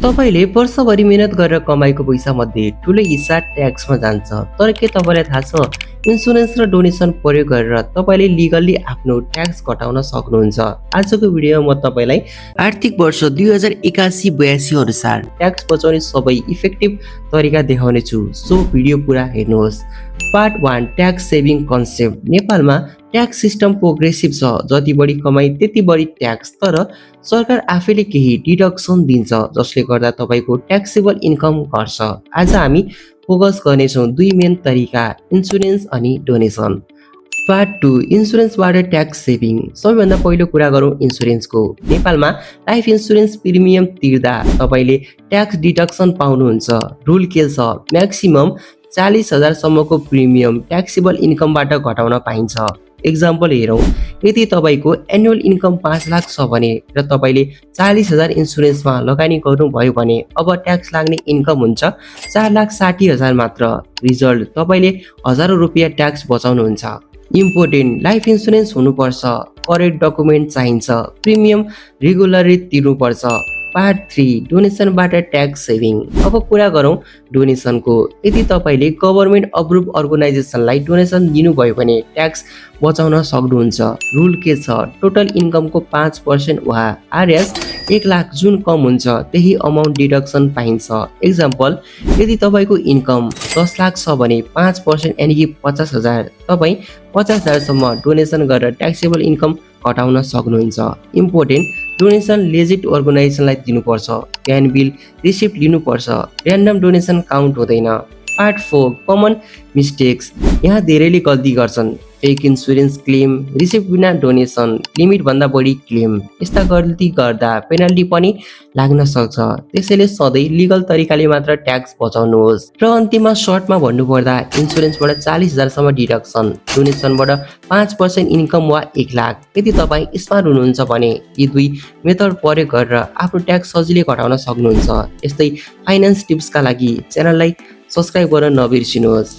तपाईले वर्षभरि मेहनत गरेर कमाएको पैसा मध्ये ठुलो हिस्सा ट्याक्समा जान्छ। तर के तपाईलाई थाहा छ, इन्सुरेन्स र डोनेसन प्रयोग गरेर तपाईले लिगल्ली आफ्नो ट्याक्स घटाउन सक्नुहुन्छ। आजको भिडियोमा म तपाईलाई आर्थिक वर्ष 2081-82 अनुसार ट्याक्स बचाउने सबै इफेक्टिभ तरिका देखाउने छु। सो भिडियो पुरा हेर्नुहोस्। Part 1, tax saving concept. नेपालमा ट्याक्स सिस्टम प्रोग्रेसिभ छ। जति बढी कमाई त्यति बढी ट्याक्स, तर सरकार आफैले केही डिडक्सन दिन्छ जसले गर्दा तपाईको ट्याक्सेबल इन्कम घट्छ। आज हामी फोकस गर्नेछौँ दुई मेन तरिका, इन्सुरेन्स अनि डोनेसन। पार्ट 2, इन्सुरेन्सबाट ट्याक्स सेभिङ। सबैभन्दा पहिलो कुरा गरौँ इन्सुरेन्सको। नेपालमा लाइफ इन्सुरेन्स प्रिमियम तिर्दा तपाईले ट्याक्स डिडक्सन पाउनुहुन्छ। रुल के छ? म्याक्सिमम 40,000 सम्मको प्रिमियम ट्याक्सेबल इन्कमबाट घटाउन पाइन्छ। एक्जाम्पल हेरौँ, यदि तपाईको एनुअल इन्कम 5 लाख छ भने र तपाईले 40,000 इन्सुरेन्समा लगानी गर्नुभयो भने अब ट्याक्स लाग्ने इन्कम हुन्छ 4,60,000 मात्र। रिजल्ट, तपाईले हजारौं रुपियाँ ट्याक्स बचाउनुहुन्छ। इम्पोर्टेन्ट, लाइफ इन्सुरेन्स हुनुपर्छ, करेक्ट डकुमेन्ट चाहिन्छ, प्रिमियम रेगुलरली तिर्नुपर्छ। पार्ट 3, डोनेसनबाट ट्याक्स सेभिङ। अब कुरा गरौँ डोनेसनको। यदि तपाईले गभर्नमेन्ट अप्रुभ अर्गनाइजेसनलाई डोनेसन दिनुभयो भने ट्याक्स बचाउन सक्नुहुन्छ। रुल के छ? टोटल इन्कमको 5% वा आरएस 1 लाख जुन कम हुन्छ त्यही अमाउन्ट डिडक्सन पाइन्छ। एक्जाम्पल, यदि तपाईको इन्कम 10 लाख छ भने 5% यानि कि 50,000 तपाईँ 50,000 सम्म डोनेसन गरेर ट्याक्सेबल इन्कम घटाउन सक्नुहुन्छ। इम्पोर्टेन्ट, डोनेसन लेजिट अर्गनाइजेसनलाई दिनुपर्छ, क्यान बिल रिसिप्ट लिनुपर्छ, ऱ्यान्डम डोनेसन काउन्ट हुँदैन। Part 4, common mistakes. यहाँ धेरैले गल्ती गर्छन्। फेक इन्सुरेन्स क्लेम, रिसिप्ट बिना डोनेसन, लिमिट भन्दा बढी क्लेम। यस्ता गल्ती गर्दा पेनल्टी पनि लाग्न सक्छ। त्यसैले सधैँ लिगल तरिकाले मात्र ट्याक्स बचाउनुहोस्। र अन्तिममा सर्टमा भन्नुपर्दा इन्सुरेन्सबाट 40,000 सम्म डिडक्सन, डोनेसनबाट 5% इन्कम वा 1 लाख। यदि तपाईँ स्मार्ट हुनुहुन्छ भने यी दुई मेथड प्रयोग गरेर आफ्नो ट्याक्स सजिलै घटाउन सक्नुहुन्छ। यस्तै फाइनान्स टिप्सका लागि च्यानललाई सब्स्क्राइब गर्न नबिर्सिनुहोस्।